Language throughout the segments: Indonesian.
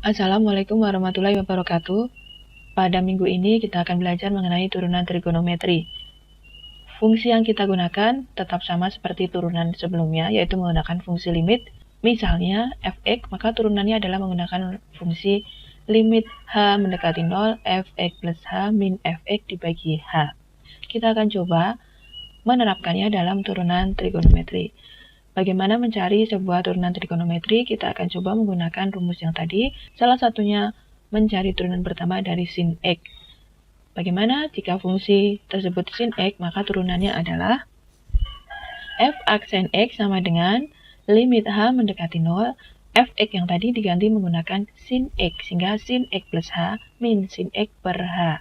Assalamualaikum warahmatullahi wabarakatuh. Pada minggu ini kita akan belajar mengenai turunan trigonometri. Fungsi yang kita gunakan tetap sama seperti turunan sebelumnya, yaitu menggunakan fungsi limit. Misalnya fx, maka turunannya adalah menggunakan fungsi limit h mendekati 0, fx plus h min fx dibagi h. Kita akan coba menerapkannya dalam turunan trigonometri. Bagaimana mencari sebuah turunan trigonometri? Kita akan coba menggunakan rumus yang tadi. Salah satunya mencari turunan pertama dari sin x. Bagaimana jika fungsi tersebut sin x, maka turunannya adalah f aksen x sama dengan limit h mendekati 0, fx yang tadi diganti menggunakan sin x, sehingga sin x plus h min sin x per h.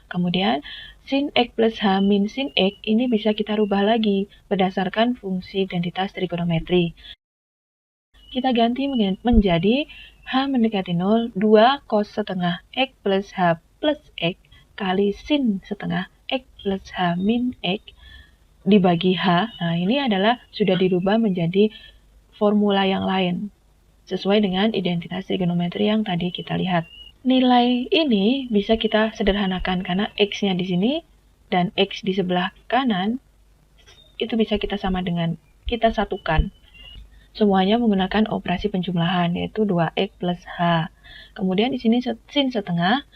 Kemudian, sin x plus h min sin x ini bisa kita rubah lagi berdasarkan fungsi identitas trigonometri. Kita ganti menjadi h mendekati 0, 2 cos setengah x plus h plus x kali sin setengah x plus h min x dibagi h. Nah, ini adalah sudah dirubah menjadi formula yang lain, sesuai dengan identitas trigonometri yang tadi kita lihat. Nilai ini bisa kita sederhanakan karena x-nya di sini dan x di sebelah kanan itu bisa kita satukan. Semuanya menggunakan operasi penjumlahan, yaitu 2x plus h. Kemudian di sini sin setengah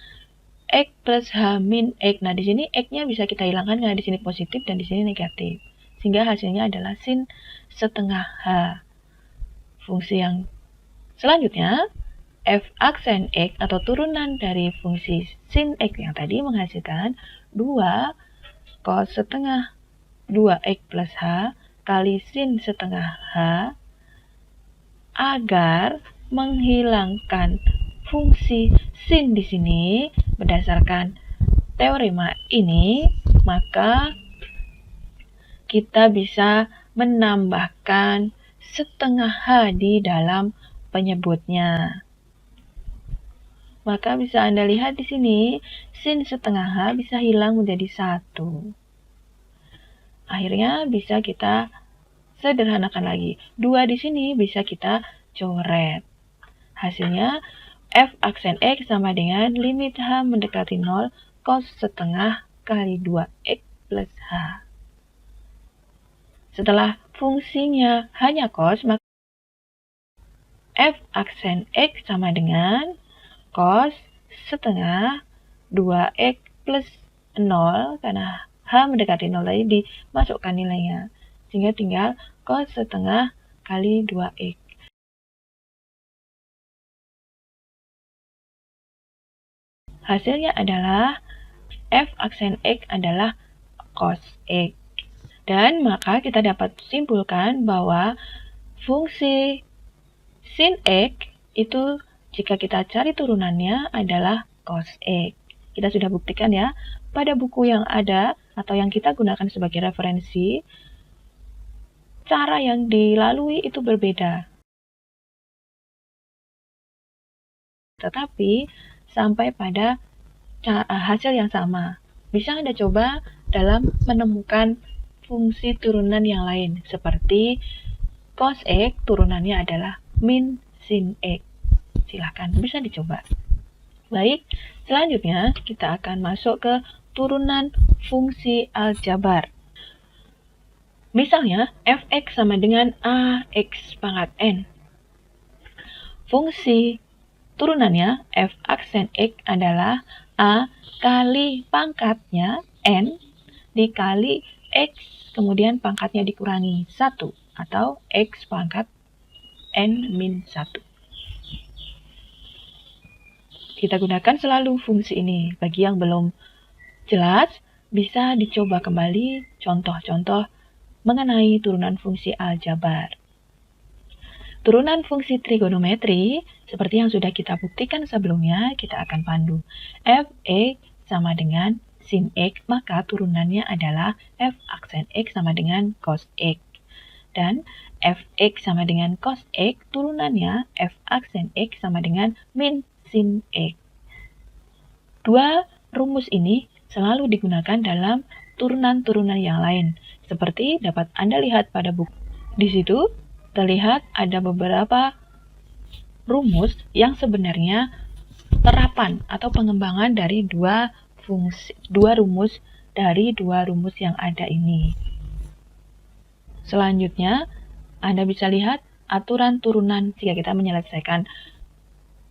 x plus h min x. Nah, di sini x-nya bisa kita hilangkan karena di sini positif dan di sini negatif. Sehingga hasilnya adalah sin setengah h. Fungsi yang selanjutnya, f aksen x atau turunan dari fungsi sin x yang tadi menghasilkan 2 cos setengah 2x plus h kali sin setengah h. Agar menghilangkan fungsi sin di sini berdasarkan teorema ini, maka kita bisa menambahkan setengah h di dalam penyebutnya. Maka bisa Anda lihat di sini, sin setengah h bisa hilang menjadi 1. Akhirnya bisa kita sederhanakan lagi. 2 di sini bisa kita coret. Hasilnya, f aksen x sama dengan limit h mendekati 0 cos setengah kali 2x plus h. Setelah fungsinya hanya cos, maka f aksen x sama dengan cos setengah 2x plus 0, karena h mendekati 0 tadi dimasukkan nilainya, sehingga tinggal cos setengah kali 2x. Hasilnya adalah f aksen x adalah cos x. Dan maka kita dapat simpulkan bahwa fungsi sin x itu jika kita cari turunannya adalah cos x. Kita sudah buktikan ya, pada buku yang ada atau yang kita gunakan sebagai referensi, cara yang dilalui itu berbeda. Tetapi sampai pada hasil yang sama. Bisa Anda coba dalam menemukan fungsi turunan yang lain, seperti cos x turunannya adalah min sin x. Silahkan, bisa dicoba. Baik, selanjutnya kita akan masuk ke turunan fungsi aljabar. Misalnya, fx sama dengan ax pangkat n. Fungsi turunannya f aksen x adalah a kali pangkatnya n dikali x, kemudian pangkatnya dikurangi 1, atau x pangkat n min 1. Kita gunakan selalu fungsi ini. Bagi yang belum jelas, bisa dicoba kembali contoh-contoh mengenai turunan fungsi aljabar. Turunan fungsi trigonometri, seperti yang sudah kita buktikan sebelumnya, kita akan pandu. Fx sama dengan sin x, maka turunannya adalah f aksen x sama dengan cos x. Dan fx sama dengan cos x, turunannya f aksen x sama dengan min sin x. Dua rumus ini selalu digunakan dalam turunan-turunan yang lain, seperti dapat Anda lihat pada buku. Di situ terlihat ada beberapa rumus yang sebenarnya terapan atau pengembangan dari dua rumus yang ada ini. Selanjutnya, Anda bisa lihat aturan turunan. Jika kita menyelesaikan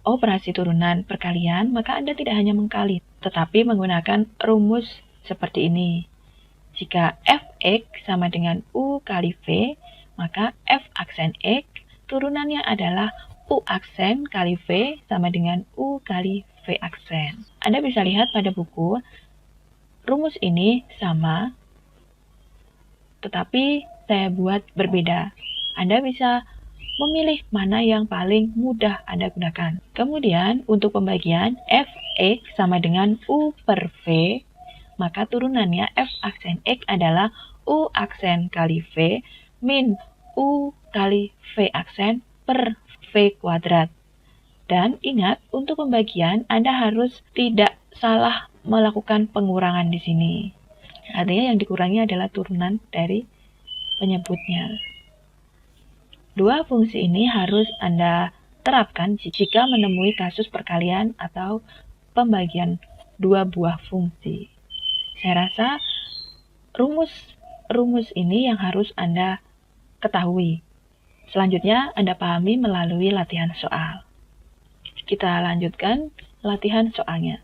operasi turunan perkalian, maka Anda tidak hanya mengkali, tetapi menggunakan rumus seperti ini. Jika fx sama dengan u kali v, maka f aksen x turunannya adalah u aksen kali v sama dengan u kali v aksen. Anda bisa lihat pada buku, rumus ini sama, tetapi saya buat berbeda. Anda bisa memilih mana yang paling mudah Anda gunakan. Kemudian, untuk pembagian fx sama dengan u per v, maka turunannya f aksen x adalah u aksen kali v min u kali v aksen per v kuadrat. Dan ingat, untuk pembagian Anda harus tidak salah melakukan pengurangan di sini. Artinya yang dikurangi adalah turunan dari penyebutnya. Dua fungsi ini harus Anda terapkan jika menemui kasus perkalian atau pembagian dua buah fungsi. Saya rasa rumus ini yang harus Anda ketahui. Selanjutnya Anda pahami melalui latihan soal. Kita lanjutkan latihan soalnya.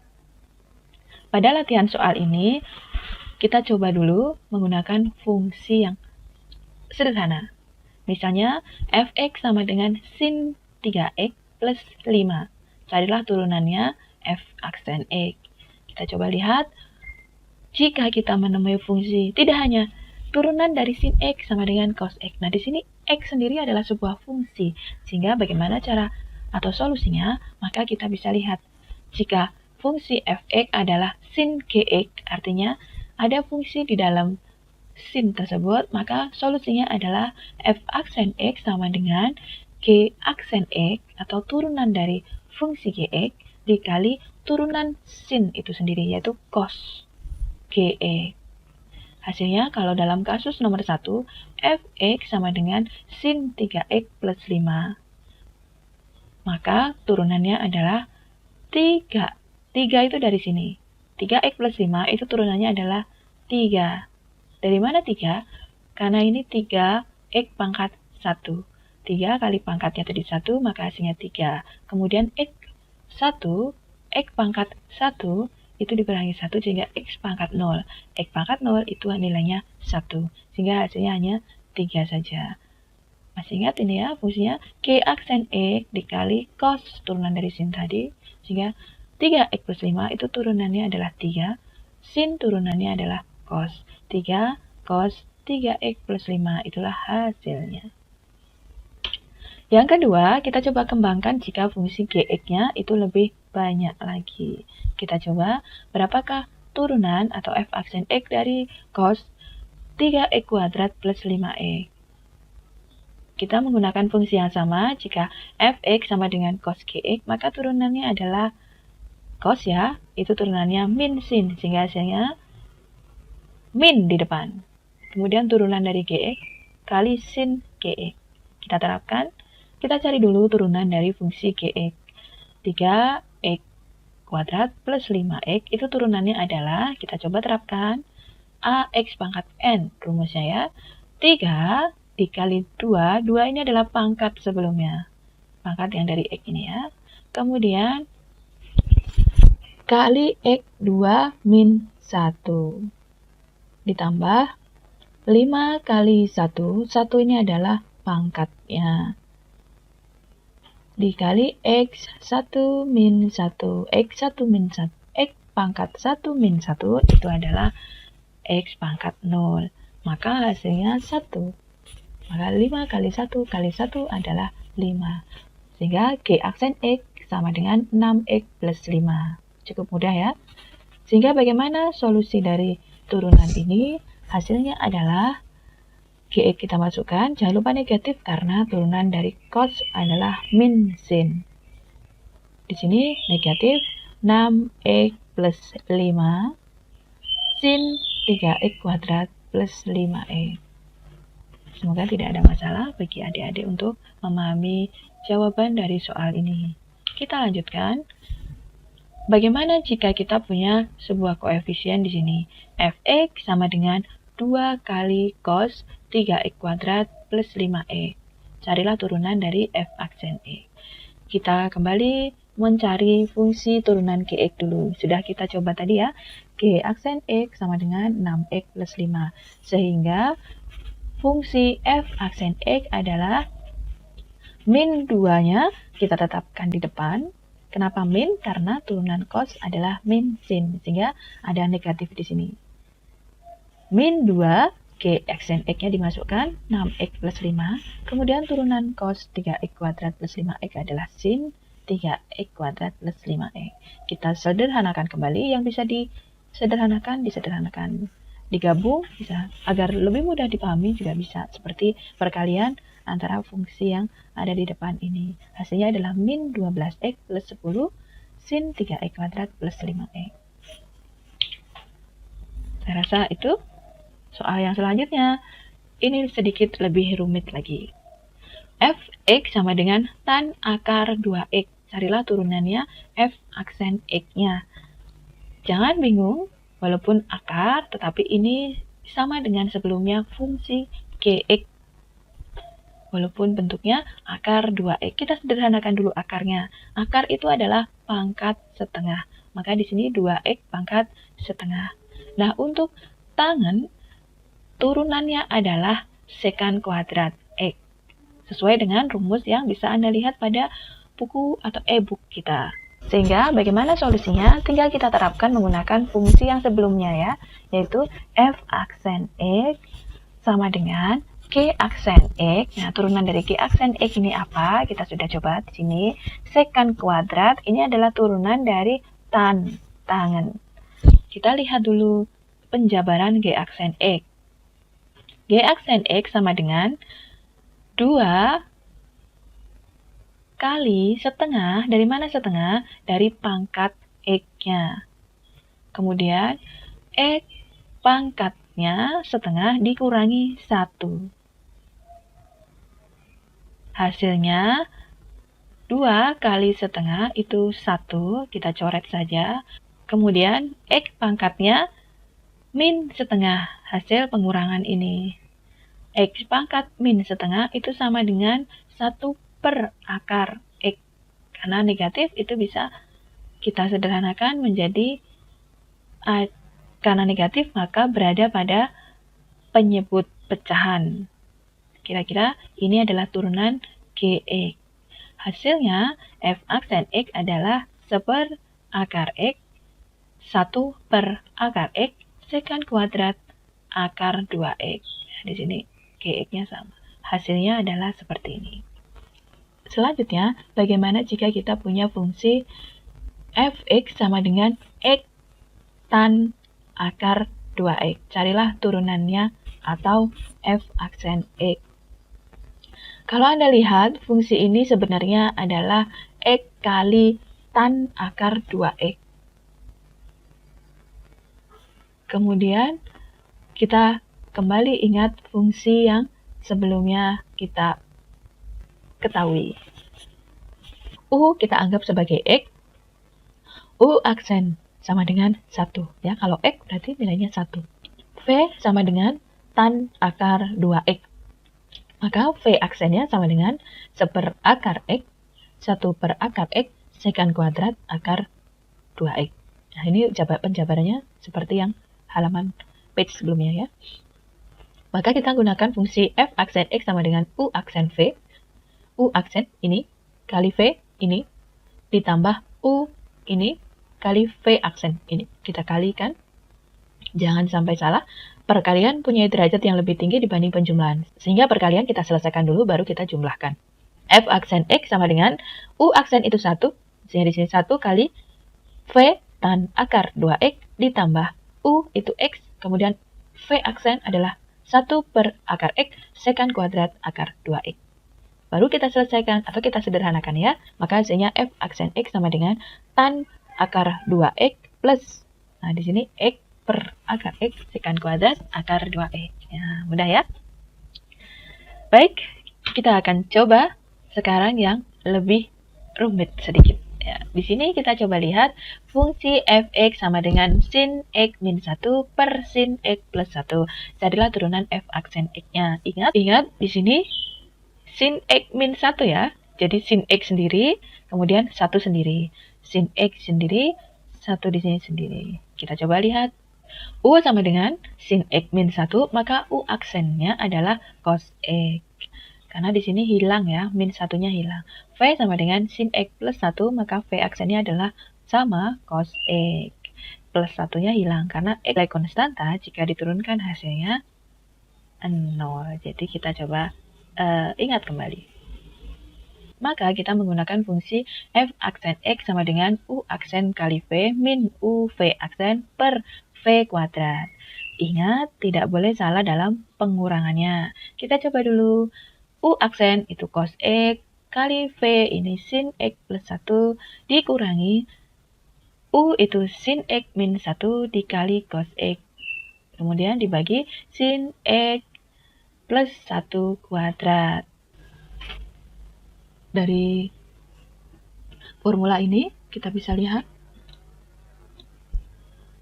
Pada latihan soal ini, kita coba dulu menggunakan fungsi yang sederhana. Misalnya, fx sama dengan sin 3x plus 5. Carilah turunannya f aksen x. Kita coba lihat, jika kita menemui fungsi tidak hanya turunan dari sin x sama dengan cos x. Nah, di sini x sendiri adalah sebuah fungsi. Sehingga bagaimana cara atau solusinya? Maka kita bisa lihat, jika fungsi fx adalah sin gx, artinya ada fungsi di dalam sin tersebut, maka solusinya adalah f aksen x sama dengan g aksen x atau turunan dari fungsi gx dikali turunan sin itu sendiri, yaitu cos gx. Hasilnya, kalau dalam kasus nomor 1, fx sama dengan sin 3x plus 5. Maka turunannya adalah 3. 3 itu dari sini. 3x plus 5 itu turunannya adalah 3. Dari mana 3? Karena ini 3x pangkat 1. 3 kali pangkatnya tadi 1, maka hasilnya 3. Kemudian x1, x pangkat 1, itu dikurangi 1 sehingga x pangkat 0. X pangkat 0 itu nilainya 1. Sehingga hasilnya hanya 3 saja. Masih ingat ini ya, fungsinya g aksen x dikali cos turunan dari sin tadi. Sehingga 3x plus 5 itu turunannya adalah 3. Sin turunannya adalah cos. 3 cos 3x plus 5, itulah hasilnya. Yang kedua, kita coba kembangkan jika fungsi gx-nya itu lebih banyak lagi. Kita coba, berapakah turunan atau f aksen x dari cos 3x kuadrat plus 5x. Kita menggunakan fungsi yang sama. Jika fx sama dengan cos gx, maka turunannya adalah cos ya, itu turunannya min sin, sehingga hasilnya min di depan. Kemudian turunan dari gx kali sin gx. Kita terapkan. Kita cari dulu turunan dari fungsi gx. 3x kuadrat plus 5x itu turunannya adalah, kita coba terapkan, ax pangkat n rumusnya ya. 3 dikali 2, 2 ini adalah pangkat sebelumnya. Pangkat yang dari x ini ya. Kemudian kali x2 min 1. Ditambah 5 kali 1, 1 ini adalah pangkatnya. Dikali x1 min 1, x1 min 1, x pangkat 1 min 1 itu adalah x pangkat 0. Maka hasilnya 1. Maka 5 kali 1 kali 1 adalah 5. Sehingga g aksen x sama dengan 6x plus 5. Cukup mudah ya. Sehingga bagaimana solusi dari turunan ini? Hasilnya adalah gx kita masukkan, jangan lupa negatif karena turunan dari cos adalah min sin. Di sini negatif 6x plus 5 sin 3x kuadrat plus 5x. Semoga tidak ada masalah bagi adik-adik untuk memahami jawaban dari soal ini. Kita lanjutkan. Bagaimana jika kita punya sebuah koefisien di sini? Fx sama dengan 2 kali cos 3x kuadrat plus 5e. Carilah turunan dari f aksen e. Kita kembali mencari fungsi turunan gx dulu. Sudah kita coba tadi ya. G aksen x sama dengan 6x plus 5. Sehingga fungsi f aksen x adalah min 2-nya kita tetapkan di depan. Kenapa min? Karena turunan cos adalah min sin, sehingga ada negatif di sini. Min 2, G aksen X-nya dimasukkan, 6X plus 5. Kemudian turunan cos 3X kuadrat plus 5X adalah sin 3X kuadrat plus 5X. Kita sederhanakan kembali, yang bisa disederhanakan. Digabung bisa, agar lebih mudah dipahami juga bisa, seperti perkalian antara fungsi yang ada di depan ini. Hasilnya adalah min 12x plus 10 sin 3x kuadrat plus 5x. Saya rasa itu soal yang selanjutnya. Ini sedikit lebih rumit lagi. Fx sama dengan tan akar 2x. Carilah turunannya f aksen x-nya. Jangan bingung, walaupun akar, tetapi ini sama dengan sebelumnya fungsi gx. Walaupun bentuknya akar 2x, kita sederhanakan dulu akarnya. Akar itu adalah pangkat setengah. Maka di sini 2x pangkat setengah. Nah, untuk tangen, turunannya adalah sekan kuadrat x. Sesuai dengan rumus yang bisa Anda lihat pada buku atau e-book kita. Sehingga bagaimana solusinya? Tinggal kita terapkan menggunakan fungsi yang sebelumnya ya, yaitu f aksen x sama dengan G aksen X. Nah, turunan dari G aksen X ini apa? Kita sudah coba di sini. Sekan kuadrat ini adalah turunan dari tangen. Kita lihat dulu penjabaran G aksen X. G aksen X sama dengan 2 kali setengah. Dari mana setengah? Dari pangkat X-nya. Kemudian X pangkatnya setengah dikurangi 1. Hasilnya 2 kali setengah itu 1, kita coret saja. Kemudian X pangkatnya min setengah, hasil pengurangan ini. X pangkat min setengah itu sama dengan 1 per akar X. Karena negatif itu bisa kita sederhanakan menjadi, karena negatif maka berada pada penyebut pecahan. Kira-kira ini adalah turunan Gx. Hasilnya f aksen X adalah 1 akar X, 1 per akar X, sekan kuadrat akar 2X. Nah, di sini Gx-nya sama. Hasilnya adalah seperti ini. Selanjutnya, bagaimana jika kita punya fungsi fx sama dengan x tan akar 2x. Carilah turunannya atau f aksen x. Kalau Anda lihat, fungsi ini sebenarnya adalah x kali tan akar 2x. Kemudian, kita kembali ingat fungsi yang sebelumnya kita ketahui. U kita anggap sebagai x. U aksen sama dengan 1. Ya, kalau x berarti nilainya 1. V sama dengan tan akar 2x. Maka V aksennya sama dengan 1 per akar X, 1 per akar X, sekan kuadrat akar 2X. Nah, ini penjabarannya seperti yang halaman page sebelumnya ya. Maka kita gunakan fungsi F aksen X sama dengan U aksen V. U aksen ini kali V ini ditambah U ini kali V aksen ini. Kita kalikan. Jangan sampai salah. Perkalian punya derajat yang lebih tinggi dibanding penjumlahan. Sehingga perkalian kita selesaikan dulu, baru kita jumlahkan. F aksen X sama dengan U aksen itu 1. Sehingga di sini 1 kali V tan akar 2X ditambah U itu X. Kemudian V aksen adalah 1 per akar X sekan kuadrat akar 2X. Baru kita selesaikan atau kita sederhanakan ya. Maka hasilnya F aksen X sama dengan tan akar 2X plus. Nah, di sini X per akar X sekan kuadrat akar 2X. Ya, mudah ya? Baik, kita akan coba sekarang yang lebih rumit sedikit. Ya, di sini kita coba lihat fungsi fx sama dengan sin x min 1 per sin x plus 1. Carilah turunan f aksen x-nya. Ingat di sini sin x min 1 ya. Jadi sin x sendiri, kemudian 1 sendiri. Sin x sendiri, 1 di sini sendiri. Kita coba lihat. U sama dengan sin x min 1, maka U aksennya adalah cos x. Karena di sini hilang ya, min satunya hilang. V sama dengan sin X plus 1, maka V aksennya adalah sama cos X. Plus satunya hilang, karena X nilai konstanta, jika diturunkan hasilnya 0. Jadi kita coba ingat kembali. Maka kita menggunakan fungsi F aksen X sama dengan U aksen kali V min U V aksen per V kuadrat. Ingat, tidak boleh salah dalam pengurangannya. Kita coba dulu. U aksen itu cos X kali V ini sin X plus 1 dikurangi U itu sin X min 1 dikali cos X. Kemudian dibagi sin X plus 1 kuadrat. Dari formula ini kita bisa lihat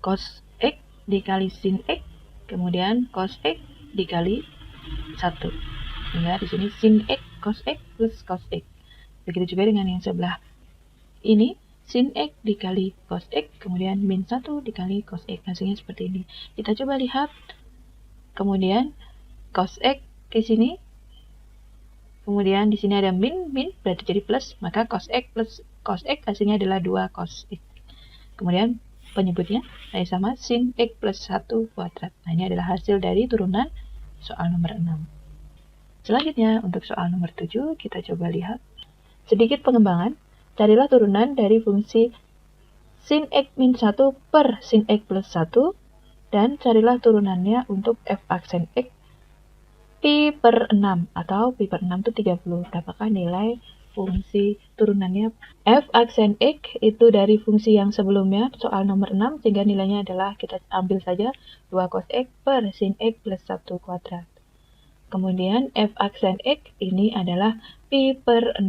cos X dikali sin X, kemudian cos X dikali 1. Sehingga di sini sin X cos X plus cos X. Begitu juga dengan yang sebelah ini, sin X dikali cos X, kemudian min 1 dikali cos X. Hasilnya seperti ini. Kita coba lihat. Kemudian cos X ke sini. Kemudian di sini ada min berarti jadi plus, maka cos X plus cos X hasilnya adalah 2 cos X. Kemudian penyebutnya sama sin X plus 1 kuadrat. Nah, ini adalah hasil dari turunan soal nomor 6. Selanjutnya, untuk soal nomor 7, kita coba lihat. Sedikit pengembangan, carilah turunan dari fungsi sin X min 1 per sin X plus 1, dan carilah turunannya untuk f aksen X pi per 6, atau pi per 6 itu 30. Berapakah nilai fungsi turunannya? F aksen X itu dari fungsi yang sebelumnya, soal nomor 6, sehingga nilainya adalah, kita ambil saja 2 cos X per sin X plus 1 kuadrat. Kemudian f aksen X ini adalah pi per 6,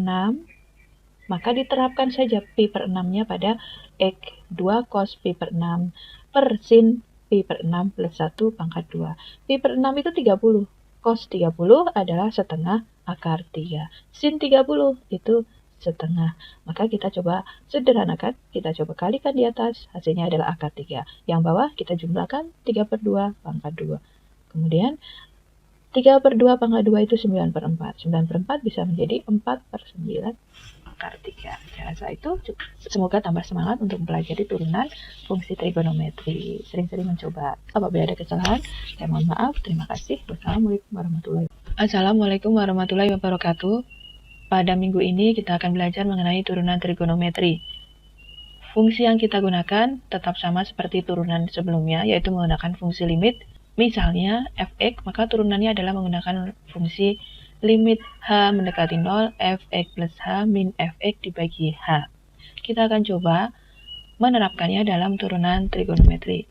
maka diterapkan saja pi per 6-nya pada X 2 cos pi per 6 per sin pi per 6 plus 1 pangkat 2. Pi per 6 itu 30, cos 30 adalah setengah akar 3, sin 30 itu setengah. Maka kita coba sederhanakan, kita coba kalikan di atas, hasilnya adalah akar 3. Yang bawah kita jumlahkan 3 per 2 pangkat 2. Kemudian 3 per 2 pangkat 2 itu 9 per 4. 9 per 4 bisa menjadi 4 per 9 akar 3. Saya rasa itu cukup. Semoga tambah semangat untuk mempelajari turunan fungsi trigonometri. Sering-sering mencoba. Apabila ada kesalahan, saya mohon maaf. Terima kasih. Assalamualaikum warahmatullahi wabarakatuh. Pada minggu ini kita akan belajar mengenai turunan trigonometri. Fungsi yang kita gunakan tetap sama seperti turunan sebelumnya, yaitu menggunakan fungsi limit. Misalnya fx, maka turunannya adalah menggunakan fungsi limit h mendekati 0, fx plus h min fx dibagi h. Kita akan coba menerapkannya dalam turunan trigonometri.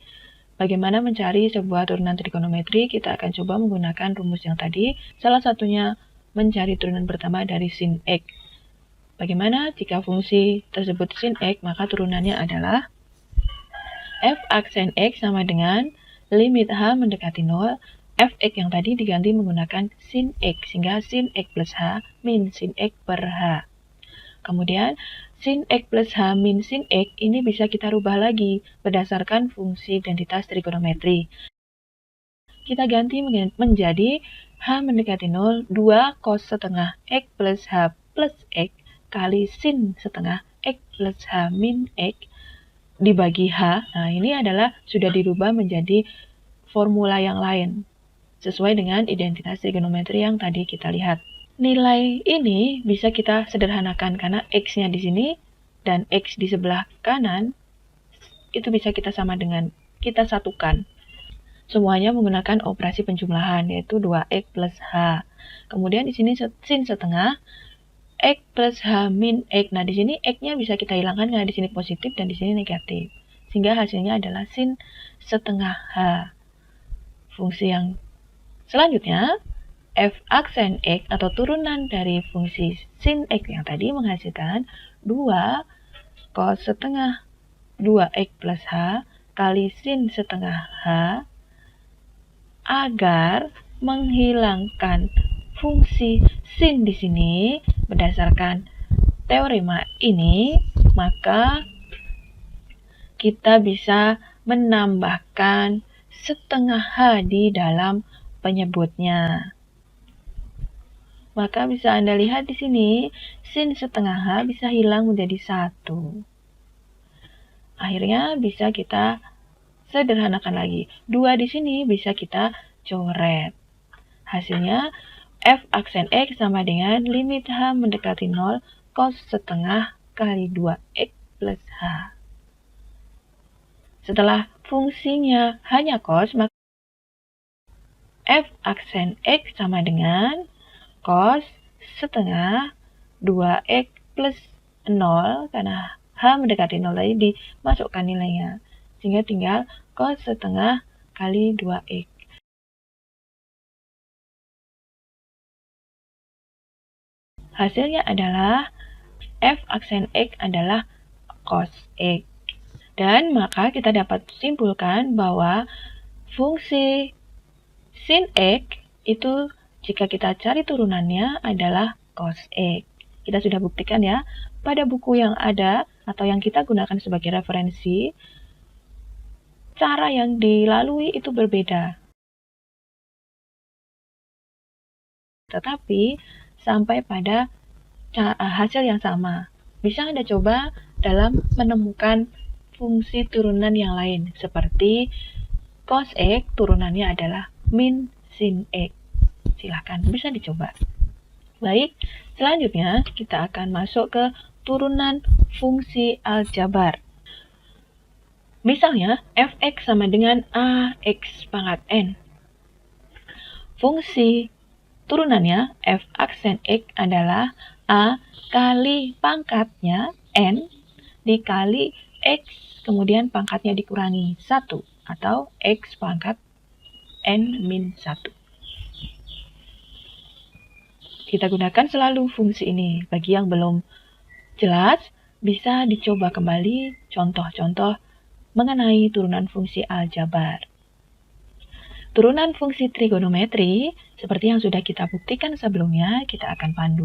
Bagaimana mencari sebuah turunan trigonometri? Kita akan coba menggunakan rumus yang tadi. Salah satunya mencari turunan pertama dari sin x. Bagaimana jika fungsi tersebut sin x, maka turunannya adalah f aksen x sama dengan limit h mendekati 0, fx yang tadi diganti menggunakan sin x, sehingga sin x plus h min sin x per h. Kemudian, sin x plus h min sin x ini bisa kita rubah lagi berdasarkan fungsi identitas trigonometri. Kita ganti menjadi h mendekati 0, 2 cos setengah x plus h plus x kali sin setengah x plus h min x dibagi H. Nah, ini adalah sudah dirubah menjadi formula yang lain, sesuai dengan identitas trigonometri yang tadi kita lihat. Nilai ini bisa kita sederhanakan karena X-nya di sini dan X di sebelah kanan itu bisa kita sama dengan, kita satukan. Semuanya menggunakan operasi penjumlahan, yaitu 2X plus H. Kemudian di sini sin setengah X plus H min X. Nah, di sini X-nya bisa kita hilangkan karena di sini positif dan di sini negatif. Sehingga hasilnya adalah sin setengah H. Fungsi yang selanjutnya, f aksen X atau turunan dari fungsi sin X yang tadi menghasilkan 2 cos setengah 2X plus H kali sin setengah H agar menghilangkan fungsi sin di sini berdasarkan teorema ini, maka kita bisa menambahkan setengah H di dalam penyebutnya. Maka bisa Anda lihat di sini, sin setengah H bisa hilang menjadi 1. Akhirnya bisa kita sederhanakan lagi. 2 di sini bisa kita coret. Hasilnya, f aksen X sama dengan limit H mendekati 0 cos setengah kali 2X plus H. Setelah fungsinya hanya cos, maka f aksen X sama dengan cos setengah 2X plus 0, karena H mendekati 0 tadi dimasukkan nilainya. Sehingga tinggal cos setengah kali 2X. Hasilnya adalah f aksen X adalah cos X. Dan maka kita dapat simpulkan bahwa fungsi sin X itu jika kita cari turunannya adalah cos X. Kita sudah buktikan ya, pada buku yang ada atau yang kita gunakan sebagai referensi, cara yang dilalui itu berbeda. Tetapi sampai pada hasil yang sama. Bisa Anda coba dalam menemukan fungsi turunan yang lain, seperti cos X turunannya adalah min sin X. Silahkan, bisa dicoba. Baik, selanjutnya kita akan masuk ke turunan fungsi aljabar. Misalnya, fx sama dengan ax pangkat n. Fungsi turunannya f aksen X adalah a kali pangkatnya n dikali x, kemudian pangkatnya dikurangi 1, atau x pangkat n min 1. Kita gunakan selalu fungsi ini. Bagi yang belum jelas, bisa dicoba kembali contoh-contoh mengenai turunan fungsi aljabar. Turunan fungsi trigonometri, seperti yang sudah kita buktikan sebelumnya, kita akan pandu.